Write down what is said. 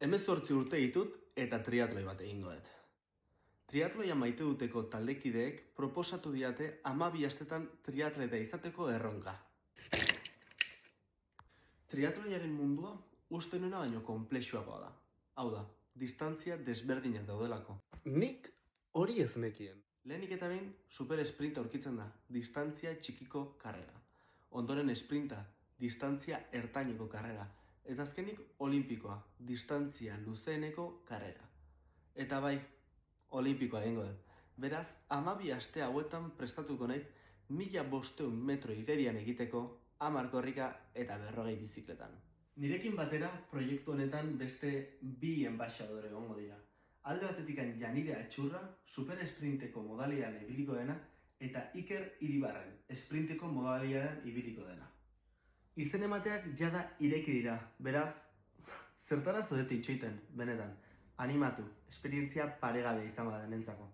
18 urte ditut eta triatloi bat egingo dut. Triatloia maite duteko taldekideek proposatu diate 12 astetan triatleta izateko erronka. Triatloiaren mundua uste nuena baino konplexuagoa da. Hau da, distantzia desberdinak daudelako. Nik hori ez nekien. Lehenik eta behin, super esprinta aurkitzen da, distantzia txikiko karrera. Ondoren esprinta, distantzia ertaineko karrera. Eta azkenik olimpikoa, distantzia luzeeneko karrera. Eta bai, olimpikoa egingo dut. Beraz, 12 aste hauetan prestatuko naiz 1500 metro igerian egiteko 10 korrika eta 40 bizikletan. Nirekin batera, proiektu honetan beste 2 enbaxadore egongo dira. Alde batetik Janire Atxurra, super esprinteko modalidadean ibiliko dena, eta Iker Iribarren, esprinteko modalidadean ibiliko dena. Izen emateak jada ireki dira, beraz, zertara zaudete itxoiten, benetan. Animatu, esperientzia paregabea izango da denentzako.